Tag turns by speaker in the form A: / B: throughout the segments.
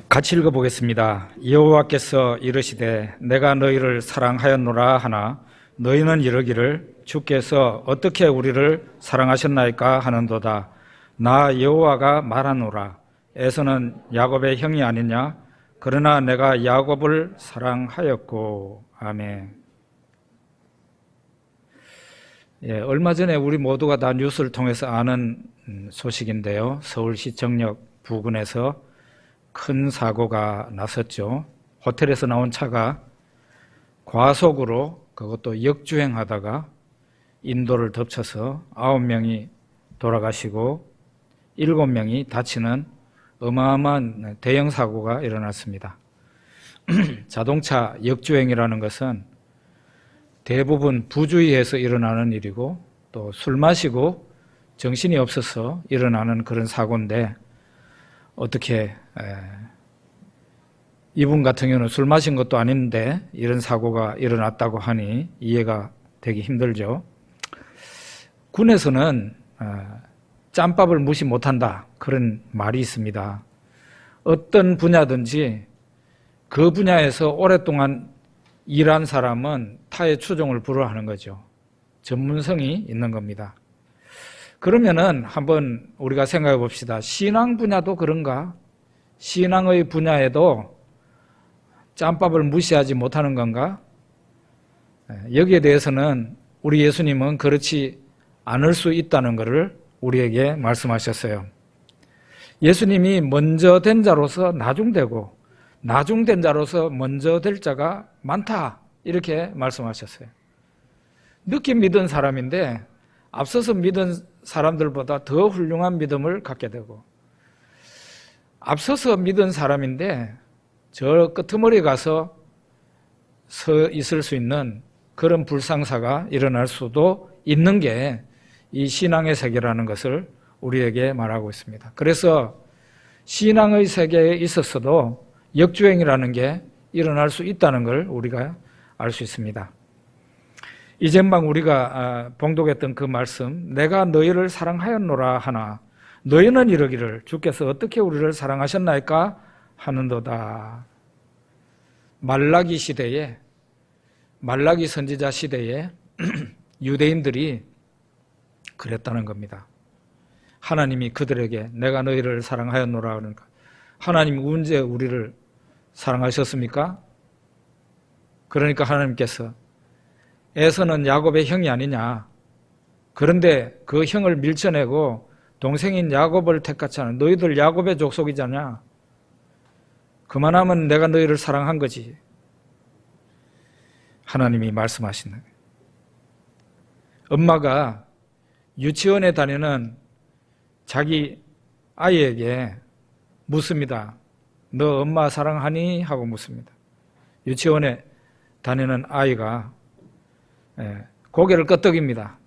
A: 같이 읽어보겠습니다. 여호와께서 이르시되 내가 너희를 사랑하였노라 하나 너희는 이르기를 주께서 어떻게 우리를 사랑하셨나이까 하는도다. 나 여호와가 말하노라. 에서는 야곱의 형이 아니냐? 그러나 내가 야곱을 사랑하였고. 아멘. 얼마 전에 우리 모두가 다 뉴스를 통해서 아는 소식인데요. 서울시청역 부근에서 큰 사고가 났었죠. 호텔에서 나온 차가 과속으로 그것도 역주행하다가 인도를 덮쳐서 9명이 돌아가시고 7명이 다치는 어마어마한 대형 사고가 일어났습니다. 자동차 역주행이라는 것은 대부분 부주의해서 일어나는 일이고 또 술 마시고 정신이 없어서 일어나는 그런 사고인데 어떻게 이분 같은 경우는 술 마신 것도 아닌데 이런 사고가 일어났다고 하니 이해가 되기 힘들죠. 군에서는 짬밥을 무시 못한다 그런 말이 있습니다. 어떤 분야든지 그 분야에서 오랫동안 일한 사람은 타의 추종을 불허하는 거죠. 전문성이 있는 겁니다. 그러면은 한번 우리가 생각해 봅시다. 신앙 분야도 그런가? 신앙의 분야에도 짬밥을 무시하지 못하는 건가? 여기에 대해서는 우리 예수님은 그렇지 않을 수 있다는 것을 우리에게 말씀하셨어요. 예수님이 먼저 된 자로서 나중되고 나중된 자로서 먼저 될 자가 많다 이렇게 말씀하셨어요. 늦게 믿은 사람인데 앞서서 믿은 사람들보다 더 훌륭한 믿음을 갖게 되고 앞서서 믿은 사람인데 저 끄트머리에 가서 서 있을 수 있는 그런 불상사가 일어날 수도 있는 게 이 신앙의 세계라는 것을 우리에게 말하고 있습니다. 그래서 신앙의 세계에 있었어도 역주행이라는 게 일어날 수 있다는 걸 우리가 알 수 있습니다. 이전방 우리가 봉독했던 그 말씀, 내가 너희를 사랑하였노라 하나 너희는 이르기를 주께서 어떻게 우리를 사랑하셨나이까 하는도다. 말라기 시대에, 말라기 선지자 시대에 유대인들이 그랬다는 겁니다. 하나님이 그들에게 내가 너희를 사랑하였노라 그러니까 하나님이 언제 우리를 사랑하셨습니까? 그러니까 하나님께서 에서는 야곱의 형이 아니냐. 그런데 그 형을 밀쳐내고 동생인 야곱을 택하잖아. 너희들 야곱의 족속이잖아. 그만하면 내가 너희를 사랑한 거지. 하나님이 말씀하시는 거예요. 엄마가 유치원에 다니는 자기 아이에게 묻습니다. 너 엄마 사랑하니? 하고 묻습니다. 유치원에 다니는 아이가 고개를 끄덕입니다.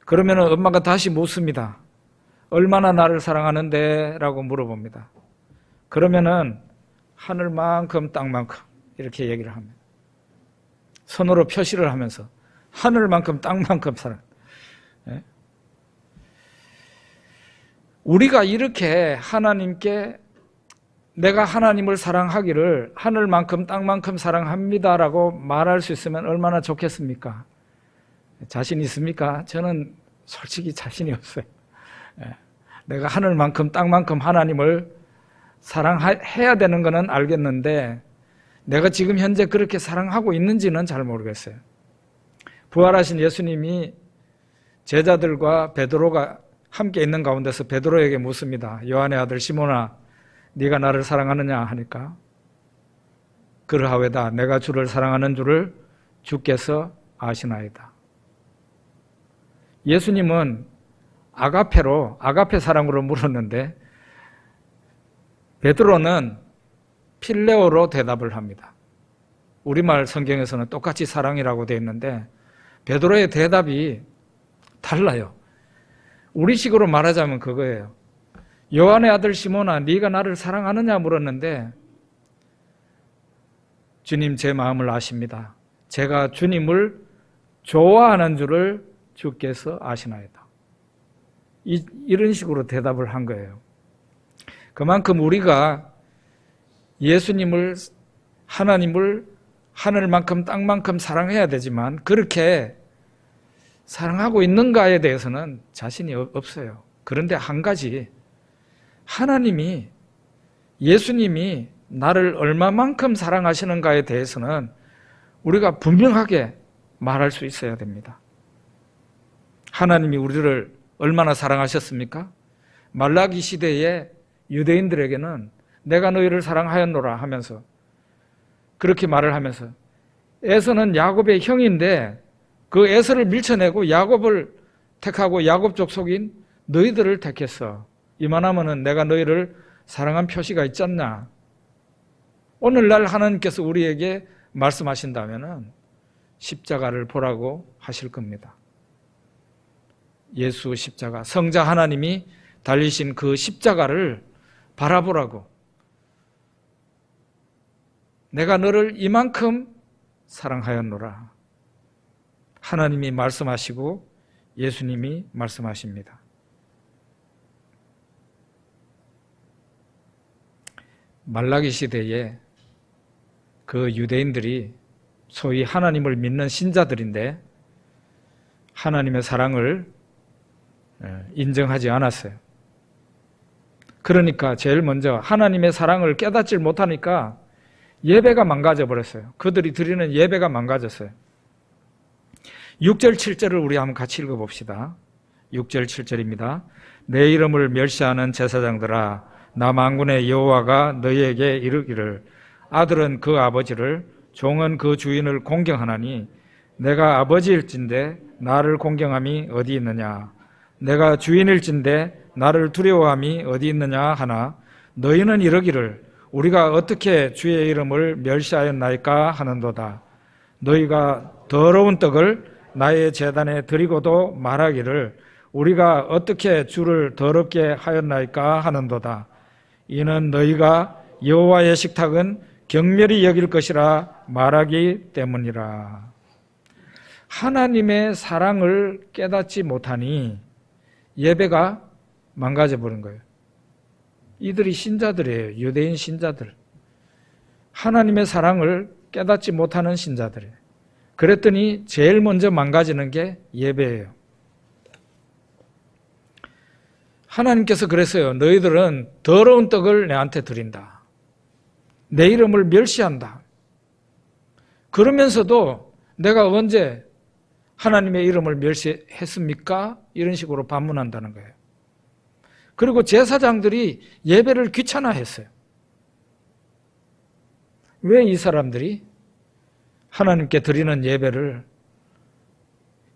A: 그러면 엄마가 다시 묻습니다. 얼마나 나를 사랑하는데? 라고 물어봅니다. 그러면은 하늘만큼 땅만큼 이렇게 얘기를 합니다. 손으로 표시를 하면서 하늘만큼 땅만큼 사랑. 우리가 이렇게 하나님께 내가 하나님을 사랑하기를 하늘만큼 땅만큼 사랑합니다라고 말할 수 있으면 얼마나 좋겠습니까? 자신 있습니까? 저는 솔직히 자신이 없어요. 내가 하늘만큼 땅만큼 하나님을 사랑해야 되는 것은 알겠는데 내가 지금 현재 그렇게 사랑하고 있는지는 잘 모르겠어요. 부활하신 예수님이 제자들과 베드로가 함께 있는 가운데서 베드로에게 묻습니다. 요한의 아들 시몬아 네가 나를 사랑하느냐 하니까 그러하외다 내가 주를 사랑하는 줄을 주께서 아시나이다. 예수님은 아가페 사랑으로 물었는데 베드로는 필레오로 대답을 합니다. 우리말 성경에서는 똑같이 사랑이라고 되어 있는데 베드로의 대답이 달라요. 우리식으로 말하자면 그거예요. 요한의 아들 시몬아 네가 나를 사랑하느냐 물었는데 주님 제 마음을 아십니다. 제가 주님을 좋아하는 줄을 주께서 아시나이다. 이런 식으로 대답을 한 거예요. 그만큼 우리가 예수님을, 하나님을 하늘만큼 땅만큼 사랑해야 되지만 그렇게 사랑하고 있는가에 대해서는 자신이 없어요. 그런데 한 가지, 하나님이, 예수님이 나를 얼마만큼 사랑하시는가에 대해서는 우리가 분명하게 말할 수 있어야 됩니다. 하나님이 우리를 얼마나 사랑하셨습니까? 말라기 시대에 유대인들에게는 내가 너희를 사랑하였노라 하면서, 그렇게 말을 하면서, 에서는 야곱의 형인데 그 에서를 밀쳐내고 야곱을 택하고 야곱 족속인 너희들을 택했어. 이만하면은 내가 너희를 사랑한 표시가 있지 않나? 오늘날 하나님께서 우리에게 말씀하신다면은 십자가를 보라고 하실 겁니다. 예수 십자가, 성자 하나님이 달리신 그 십자가를 바라보라고. 내가 너를 이만큼 사랑하였노라. 하나님이 말씀하시고 예수님이 말씀하십니다. 말라기 시대에 그 유대인들이 소위 하나님을 믿는 신자들인데 하나님의 사랑을 인정하지 않았어요. 그러니까 제일 먼저 하나님의 사랑을 깨닫지 못하니까 예배가 망가져 버렸어요. 그들이 드리는 예배가 망가졌어요. 6절 7절을 우리 한번 같이 읽어봅시다. 6절 7절입니다. 내 이름을 멸시하는 제사장들아, 나 만군의 여호와가 너희에게 이르기를 아들은 그 아버지를, 종은 그 주인을 공경하나니 내가 아버지일진데 나를 공경함이 어디 있느냐? 내가 주인일진데 나를 두려워함이 어디 있느냐 하나, 너희는 이르기를 우리가 어떻게 주의 이름을 멸시하였나이까 하는도다. 너희가 더러운 떡을 나의 제단에 드리고도 말하기를 우리가 어떻게 주를 더럽게 하였나이까 하는도다. 이는 너희가 여호와의 식탁은 경멸히 여길 것이라 말하기 때문이라. 하나님의 사랑을 깨닫지 못하니 예배가 망가져 버린 거예요. 이들이 신자들이에요. 유대인 신자들. 하나님의 사랑을 깨닫지 못하는 신자들이에요. 그랬더니 제일 먼저 망가지는 게 예배예요. 하나님께서 그랬어요. 너희들은 더러운 떡을 내한테 드린다. 내 이름을 멸시한다. 그러면서도 내가 언제 하나님의 이름을 멸시했습니까? 이런 식으로 반문한다는 거예요. 그리고 제사장들이 예배를 귀찮아했어요. 왜 이 사람들이 하나님께 드리는 예배를,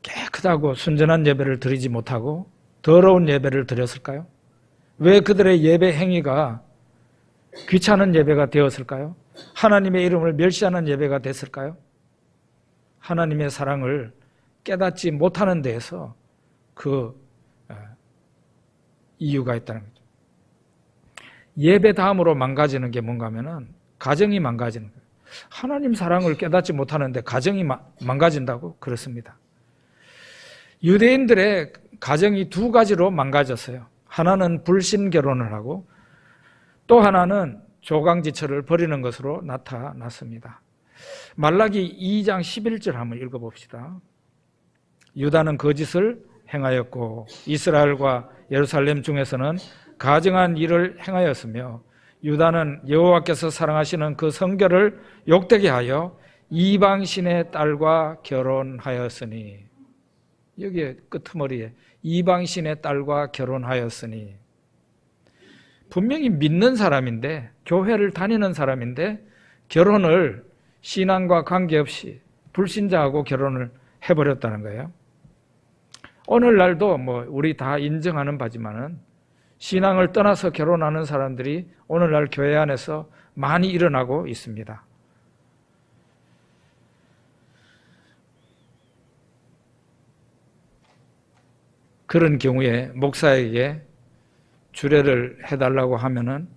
A: 깨끗하고 순전한 예배를 드리지 못하고 더러운 예배를 드렸을까요? 왜 그들의 예배 행위가 귀찮은 예배가 되었을까요? 하나님의 이름을 멸시하는 예배가 됐을까요? 하나님의 사랑을 깨닫지 못하는 데에서 그 이유가 있다는 거죠. 예배 다음으로 망가지는 게 뭔가 하면은 가정이 망가지는 거예요. 하나님 사랑을 깨닫지 못하는데 가정이 망가진다고? 그렇습니다. 유대인들의 가정이 두 가지로 망가졌어요. 하나는 불신 결혼을 하고 또 하나는 조강지처를 벌이는 것으로 나타났습니다. 말라기 2장 11절 한번 읽어봅시다. 유다는 거짓을 행하였고 이스라엘과 예루살렘 중에서는 가증한 일을 행하였으며 유다는 여호와께서 사랑하시는 그 성결을 욕되게 하여 이방신의 딸과 결혼하였으니, 여기에 끄트머리에 이방신의 딸과 결혼하였으니, 분명히 믿는 사람인데, 교회를 다니는 사람인데 결혼을 신앙과 관계없이 불신자하고 결혼을 해버렸다는 거예요. 오늘날도 우리 다 인정하는 바지만은 신앙을 떠나서 결혼하는 사람들이 오늘날 교회 안에서 많이 일어나고 있습니다. 그런 경우에 목사에게 주례를 해달라고 하면은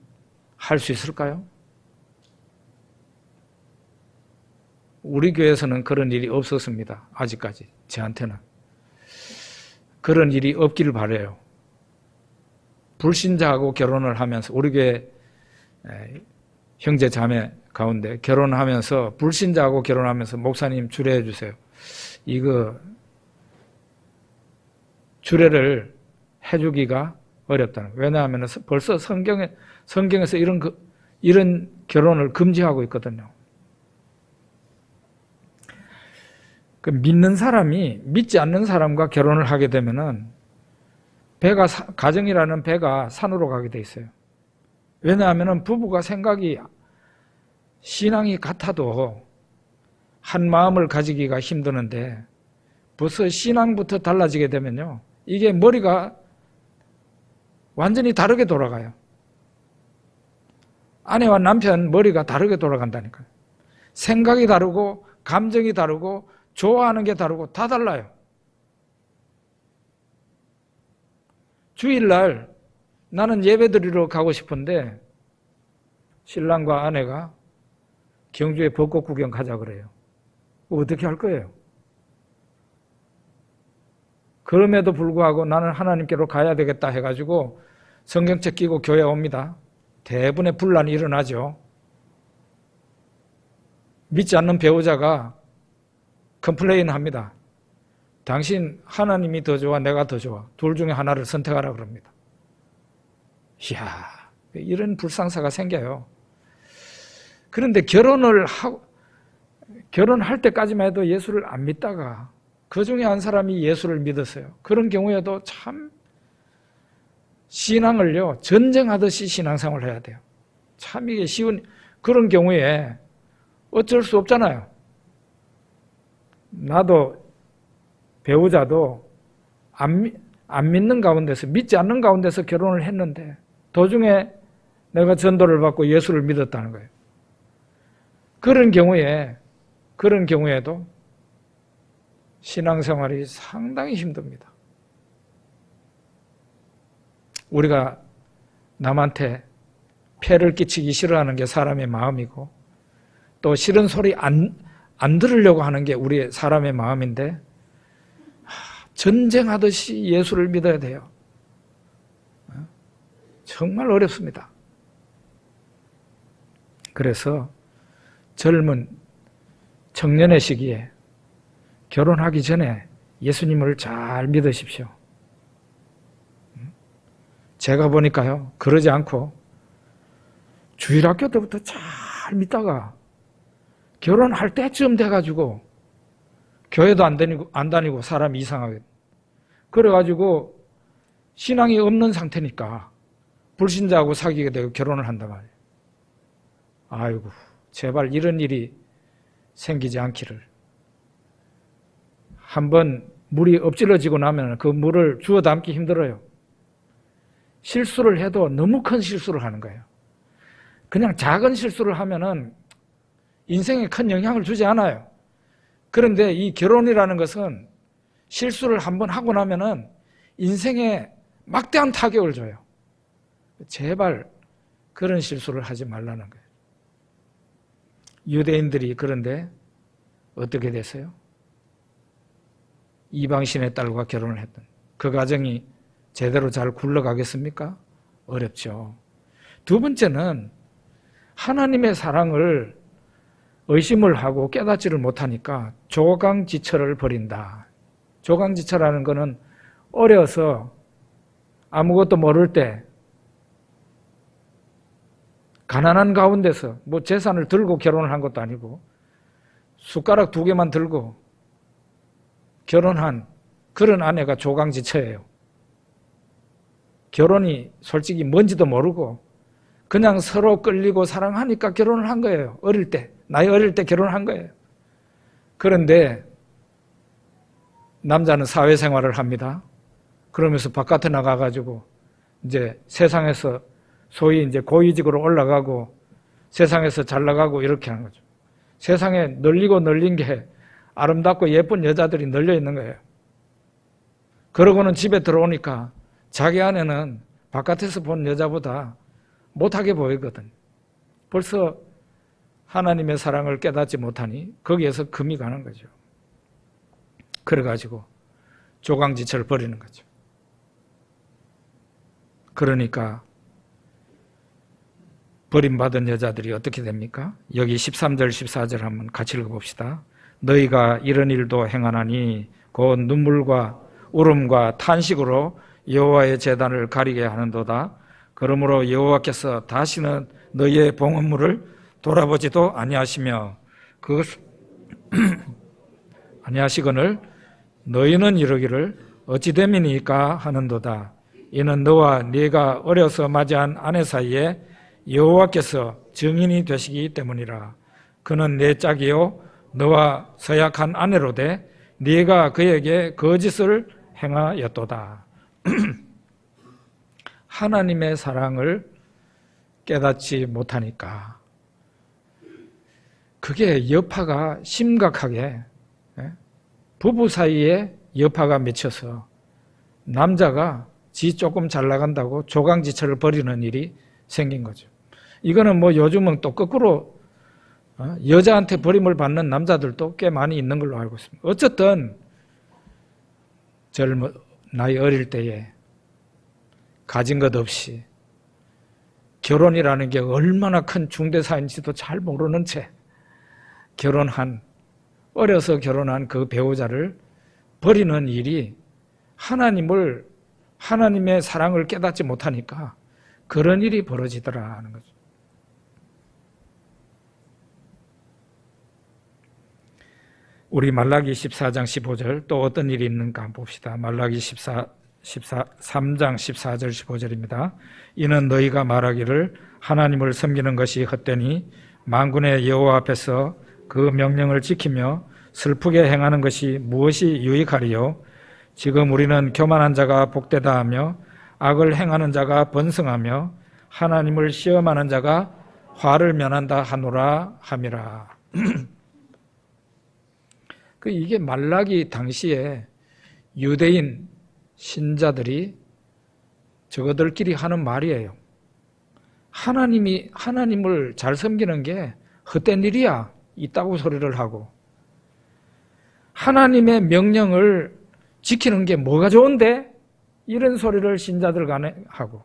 A: 할 수 있을까요? 우리 교회에서는 그런 일이 없었습니다. 아직까지 저한테는. 그런 일이 없기를 바라요. 불신자하고 결혼을 하면서 우리 교회 형제 자매 가운데 결혼하면서 불신자하고 결혼하면서 목사님 주례해 주세요. 이거 주례를 해주기가 어렵다는 거예요. 왜냐하면 벌써 성경에서 이런 결혼을 금지하고 있거든요. 그 믿는 사람이 믿지 않는 사람과 결혼을 하게 되면은 가정이라는 배가 산으로 가게 돼 있어요. 왜냐하면 부부가 생각이 신앙이 같아도 한 마음을 가지기가 힘드는데 벌써 신앙부터 달라지게 되면요, 이게 머리가 완전히 다르게 돌아가요. 아내와 남편 머리가 다르게 돌아간다니까요. 생각이 다르고 감정이 다르고 좋아하는 게 다르고 다 달라요. 주일날 나는 예배드리러 가고 싶은데 신랑과 아내가 경주에 벚꽃 구경 가자 그래요. 어떻게 할 거예요? 그럼에도 불구하고 나는 하나님께로 가야 되겠다 해가지고 성경책 끼고 교회 옵니다. 대부분의 분란이 일어나죠. 믿지 않는 배우자가 컴플레인 합니다. 당신 하나님이 더 좋아, 내가 더 좋아. 둘 중에 하나를 선택하라 그럽니다. 이야, 이런 불상사가 생겨요. 그런데 결혼할 때까지만 해도 예수를 안 믿다가 그 중에 한 사람이 예수를 믿었어요. 그런 경우에도 참 신앙을요, 전쟁하듯이 신앙생활을 해야 돼요. 참 이게 쉬운, 그런 경우에 어쩔 수 없잖아요. 나도 배우자도 안 믿는 가운데서, 믿지 않는 가운데서 결혼을 했는데 도중에 내가 전도를 받고 예수를 믿었다는 거예요. 그런 경우에도 신앙생활이 상당히 힘듭니다. 우리가 남한테 폐를 끼치기 싫어하는 게 사람의 마음이고 또 싫은 소리 안 들으려고 하는 게 우리 사람의 마음인데 전쟁하듯이 예수를 믿어야 돼요. 정말 어렵습니다. 그래서 젊은 청년의 시기에 결혼하기 전에 예수님을 잘 믿으십시오. 제가 보니까요, 그러지 않고 주일학교 때부터 잘 믿다가 결혼할 때쯤 돼가지고 교회도 안 다니고 사람이 이상하게 그래가지고 신앙이 없는 상태니까 불신자하고 사귀게 되고 결혼을 한단 말이에요. 아이고, 제발 이런 일이 생기지 않기를. 한번 물이 엎질러지고 나면 그 물을 주워 담기 힘들어요. 실수를 해도 너무 큰 실수를 하는 거예요. 그냥 작은 실수를 하면은 인생에 큰 영향을 주지 않아요. 그런데 이 결혼이라는 것은 실수를 한번 하고 나면은 인생에 막대한 타격을 줘요. 제발 그런 실수를 하지 말라는 거예요. 유대인들이 그런데 어떻게 됐어요? 이방신의 딸과 결혼을 했던 그 가정이 제대로 잘 굴러가겠습니까? 어렵죠. 두 번째는 하나님의 사랑을 의심을 하고 깨닫지를 못하니까 조강지처를 벌인다. 조강지처라는 것은 어려서 아무것도 모를 때 가난한 가운데서 뭐 재산을 들고 결혼을 한 것도 아니고 숟가락 2개만 들고 결혼한 그런 아내가 조강지처예요. 결혼이 솔직히 뭔지도 모르고 그냥 서로 끌리고 사랑하니까 결혼을 한 거예요. 어릴 때, 나이 어릴 때 결혼을 한 거예요. 그런데 남자는 사회생활을 합니다. 그러면서 바깥에 나가가지고 이제 세상에서 소위 이제 고위직으로 올라가고 세상에서 잘 나가고 이렇게 하는 거죠. 세상에 널린 게 아름답고 예쁜 여자들이 널려 있는 거예요. 그러고는 집에 들어오니까 자기 아내는 바깥에서 본 여자보다 못하게 보이거든. 벌써 하나님의 사랑을 깨닫지 못하니 거기에서 금이 가는 거죠. 그래가지고 조강지처를 버리는 거죠. 그러니까 버림받은 여자들이 어떻게 됩니까? 여기 13절 14절 한번 같이 읽어봅시다. 너희가 이런 일도 행하나니 곧 눈물과 울음과 탄식으로 여호와의 제단을 가리게 하는도다. 그러므로 여호와께서 다시는 너희의 봉헌물을 돌아보지도 아니하시며 그것 아니하시거늘 너희는 이르기를 어찌 됨이니까 하는도다. 이는 너와 네가 어려서 맞이한 아내 사이에 여호와께서 증인이 되시기 때문이라. 그는 내 짝이요 너와 서약한 아내로되 네가 그에게 거짓을 행하였도다. 하나님의 사랑을 깨닫지 못하니까 그게 여파가 심각하게 부부 사이에 여파가 맺혀서 남자가 지 조금 잘 나간다고 조강지처를 버리는 일이 생긴 거죠. 이거는 뭐 요즘은 또 거꾸로 여자한테 버림을 받는 남자들도 꽤 많이 있는 걸로 알고 있습니다. 어쨌든 나이 어릴 때에 가진 것 없이 결혼이라는 게 얼마나 큰 중대사인지도 잘 모르는 채 어려서 결혼한 그 배우자를 버리는 일이 하나님의 사랑을 깨닫지 못하니까 그런 일이 벌어지더라 하는 거죠. 우리 말라기 14장 15절 또 어떤 일이 있는가 한번 봅시다. 말라기 3장 14절 15절입니다. 이는 너희가 말하기를 하나님을 섬기는 것이 헛되니 만군의 여호와 앞에서 그 명령을 지키며 슬프게 행하는 것이 무엇이 유익하리요? 지금 우리는 교만한 자가 복되다 하며 악을 행하는 자가 번성하며 하나님을 시험하는 자가 화를 면한다 하노라 함이라. 이게 말라기 당시에 유대인 신자들이 저거들끼리 하는 말이에요. 하나님을 잘 섬기는 게 헛된 일이야. 있다고 소리를 하고 하나님의 명령을 지키는 게 뭐가 좋은데? 이런 소리를 신자들 간에 하고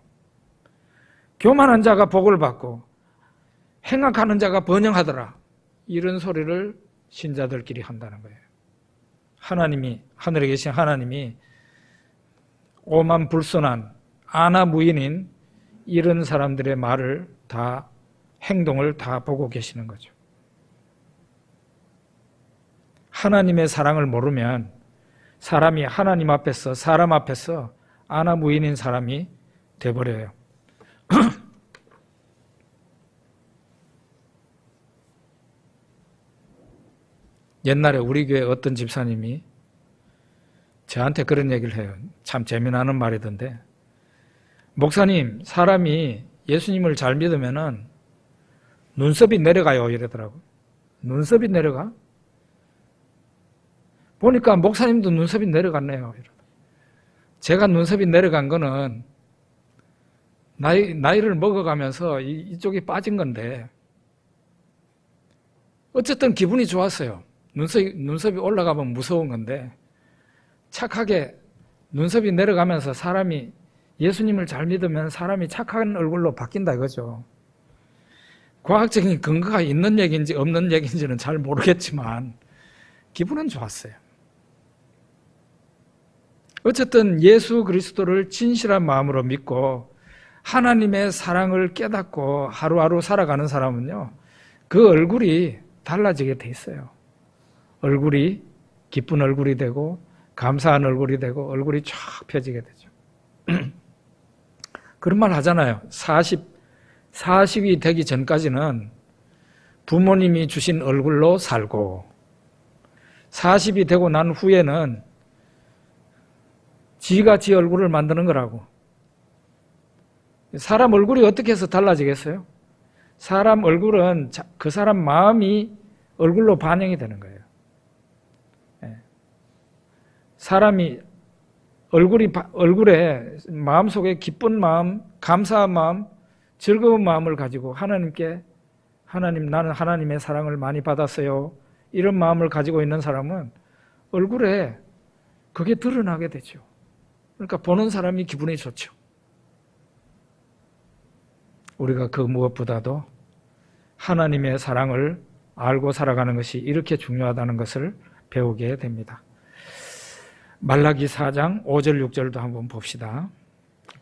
A: 교만한 자가 복을 받고 행악하는 자가 번영하더라. 이런 소리를 신자들끼리 한다는 거예요. 하늘에 계신 하나님이 오만 불손한 아나무인인 이런 사람들의 말을 다 행동을 다 보고 계시는 거죠. 하나님의 사랑을 모르면 사람이 하나님 앞에서 사람 앞에서 아나무인인 사람이 돼버려요. 옛날에 우리 교회 어떤 집사님이 저한테 그런 얘기를 해요. 참 재미나는 말이던데 목사님 사람이 예수님을 잘 믿으면은 눈썹이 내려가요 이러더라고요. 눈썹이 내려가? 보니까 목사님도 눈썹이 내려갔네요. 제가 눈썹이 내려간 거는 나이를 먹어가면서 이쪽이 빠진 건데 어쨌든 기분이 좋았어요. 눈썹이 올라가면 무서운 건데 착하게 눈썹이 내려가면서 사람이 예수님을 잘 믿으면 사람이 착한 얼굴로 바뀐다 이거죠. 과학적인 근거가 있는 얘기인지 없는 얘기인지는 잘 모르겠지만 기분은 좋았어요. 어쨌든 예수 그리스도를 진실한 마음으로 믿고 하나님의 사랑을 깨닫고 하루하루 살아가는 사람은요, 그 얼굴이 달라지게 돼 있어요. 얼굴이 기쁜 얼굴이 되고 감사한 얼굴이 되고 얼굴이 쫙 펴지게 되죠. 그런 말 하잖아요. 40이 되기 전까지는 부모님이 주신 얼굴로 살고 40이 되고 난 후에는 지가 지 얼굴을 만드는 거라고. 사람 얼굴이 어떻게 해서 달라지겠어요? 사람 얼굴은 그 사람 마음이 얼굴로 반영이 되는 거예요. 사람이 얼굴에 마음속에 기쁜 마음, 감사한 마음, 즐거운 마음을 가지고 하나님께 나는 하나님의 사랑을 많이 받았어요. 이런 마음을 가지고 있는 사람은 얼굴에 그게 드러나게 되죠. 그러니까 보는 사람이 기분이 좋죠. 우리가 그 무엇보다도 하나님의 사랑을 알고 살아가는 것이 이렇게 중요하다는 것을 배우게 됩니다. 말라기 4장 5절 6절도 한번 봅시다.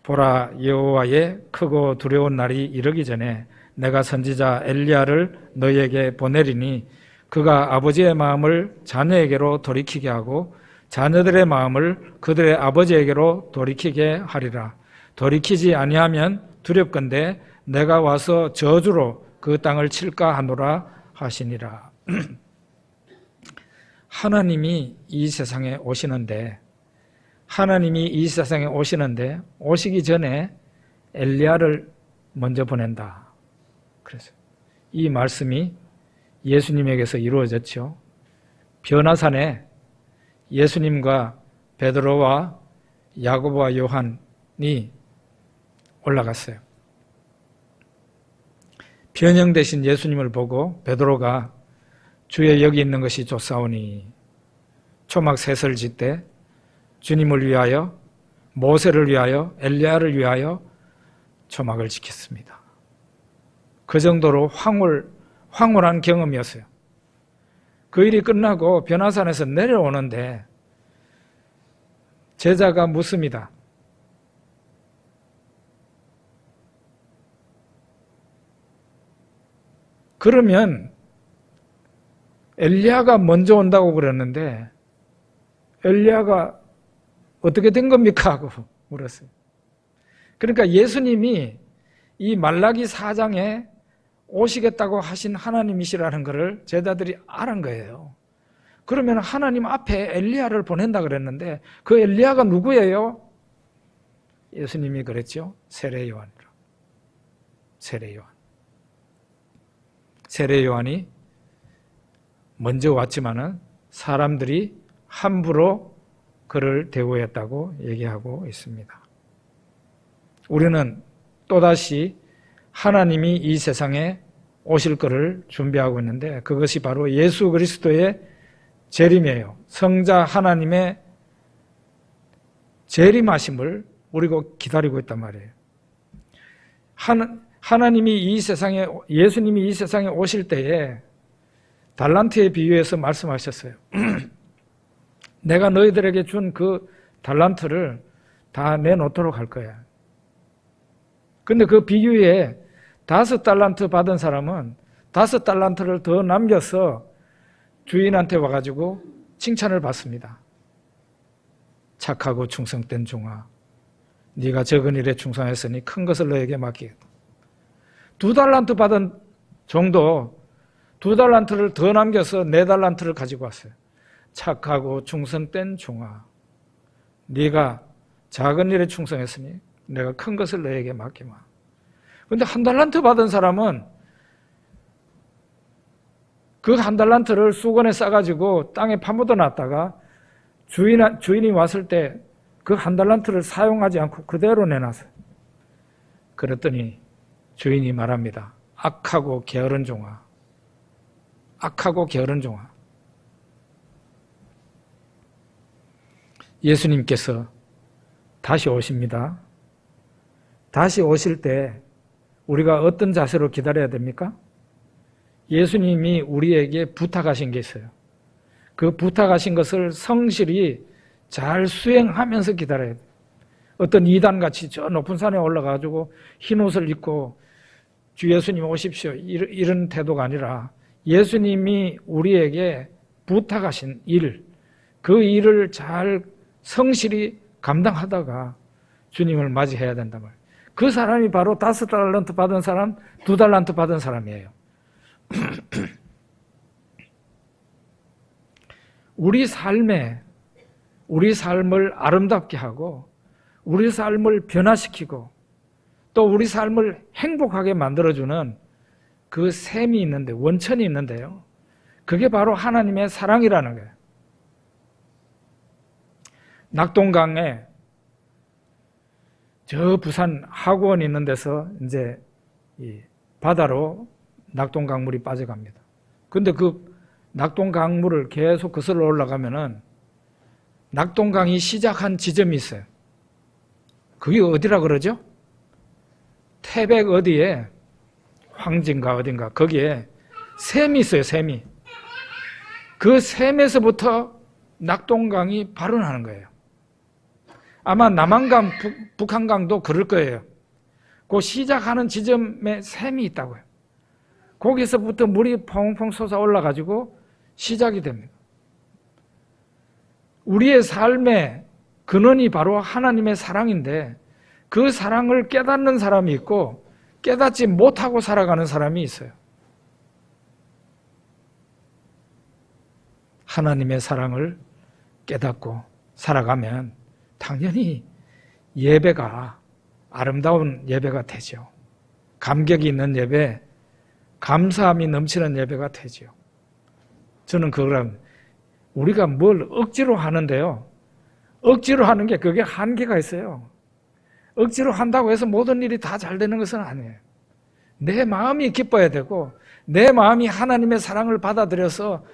A: 보라, 여호와의 크고 두려운 날이 이르기 전에 내가 선지자 엘리야를 너희에게 보내리니 그가 아버지의 마음을 자녀에게로 돌이키게 하고 자녀들의 마음을 그들의 아버지에게로 돌이키게 하리라. 돌이키지 아니하면 두렵건대 내가 와서 저주로 그 땅을 칠까 하노라 하시니라. 하나님이 이 세상에 오시는데 오시기 전에 엘리야를 먼저 보낸다. 그래서 이 말씀이 예수님에게서 이루어졌죠. 변화산에 예수님과 베드로와 야고보와 요한이 올라갔어요. 변형되신 예수님을 보고 베드로가 주여 여기 있는 것이 좋사오니 초막 셋을 짓되 주님을 위하여 모세를 위하여 엘리야를 위하여 초막을 지켰습니다. 그 정도로 황홀한 경험이었어요. 그 일이 끝나고 변화산에서 내려오는데 제자가 묻습니다. 그러면 엘리야가 먼저 온다고 그랬는데 엘리야가 어떻게 된 겁니까? 하고 물었어요. 그러니까 예수님이 이 말라기 4장에 오시겠다고 하신 하나님이시라는 것을 제자들이 알은 거예요. 그러면 하나님 앞에 엘리야를 보낸다 그랬는데 그 엘리야가 누구예요? 예수님이 그랬죠. 세례 요한이라. 세례 요한이 먼저 왔지만은 사람들이 함부로 그를 대우했다고 얘기하고 있습니다. 우리는 또다시 하나님이 이 세상에 오실 것을 준비하고 있는데 그것이 바로 예수 그리스도의 재림이에요. 성자 하나님의 재림하심을 우리가 기다리고 있단 말이에요. 하나님이 이 세상에, 예수님이 이 세상에 오실 때에 달란트에 비유해서 말씀하셨어요. 내가 너희들에게 준 그 달란트를 다 내놓도록 할 거야. 근데 그 비유에 5달란트 받은 사람은 5달란트를 더 남겨서 주인한테 와가지고 칭찬을 받습니다. 착하고 충성된 종아, 네가 적은 일에 충성했으니 큰 것을 너에게 맡기겠다. 2달란트 받은 종도 2달란트를 더 남겨서 4달란트를 가지고 왔어요. 착하고 충성된 종아, 네가 작은 일에 충성했으니 내가 큰 것을 너에게 맡기마. 그런데 1달란트 받은 사람은 그 1달란트를 수건에 싸가지고 땅에 파묻어 놨다가 주인이 왔을 때 그 1달란트를 사용하지 않고 그대로 내놨어요. 그랬더니 주인이 말합니다. 악하고 게으른 종아, 악하고 게으른 종아. 예수님께서 다시 오십니다. 다시 오실 때 우리가 어떤 자세로 기다려야 됩니까? 예수님이 우리에게 부탁하신 게 있어요. 그 부탁하신 것을 성실히 잘 수행하면서 기다려야 돼요. 어떤 이단같이 저 높은 산에 올라가지고 흰 옷을 입고 주 예수님 오십시오 이런 태도가 아니라 예수님이 우리에게 부탁하신 일, 그 일을 잘 성실히 감당하다가 주님을 맞이해야 된단 말이에요. 그 사람이 바로 5달란트 받은 사람, 2달란트 받은 사람이에요. 우리 삶을 아름답게 하고 우리 삶을 변화시키고 또 우리 삶을 행복하게 만들어주는 그 셈이 있는데, 원천이 있는데요. 그게 바로 하나님의 사랑이라는 거예요. 낙동강에 저 부산 하구원 있는 데서 이제 이 바다로 낙동강물이 빠져갑니다. 근데 그 낙동강물을 계속 거슬러 올라가면은 낙동강이 시작한 지점이 있어요. 그게 어디라 그러죠? 태백 어디에 황진가 어딘가 거기에 샘이 있어요. 샘이. 그 샘에서부터 낙동강이 발원하는 거예요. 아마 남한강, 북한강도 그럴 거예요. 그 시작하는 지점에 샘이 있다고요. 거기서부터 물이 펑펑 솟아 올라가지고 시작이 됩니다. 우리의 삶의 근원이 바로 하나님의 사랑인데 그 사랑을 깨닫는 사람이 있고 깨닫지 못하고 살아가는 사람이 있어요. 하나님의 사랑을 깨닫고 살아가면 당연히 예배가 아름다운 예배가 되죠. 감격이 있는 예배, 감사함이 넘치는 예배가 되죠. 저는 그걸 우리가 뭘 억지로 하는데요. 억지로 하는 게 그게 한계가 있어요. 억지로 한다고 해서 모든 일이 다 잘 되는 것은 아니에요. 내 마음이 기뻐야 되고 내 마음이 하나님의 사랑을 받아들여서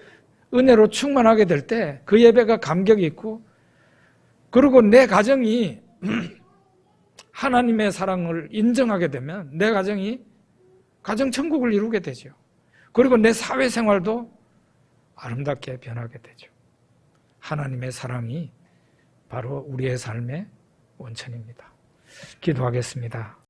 A: 은혜로 충만하게 될 때 그 예배가 감격이 있고 그리고 내 가정이 하나님의 사랑을 인정하게 되면 내 가정이 가정천국을 이루게 되죠. 그리고 내 사회생활도 아름답게 변하게 되죠. 하나님의 사랑이 바로 우리의 삶의 원천입니다. 기도하겠습니다.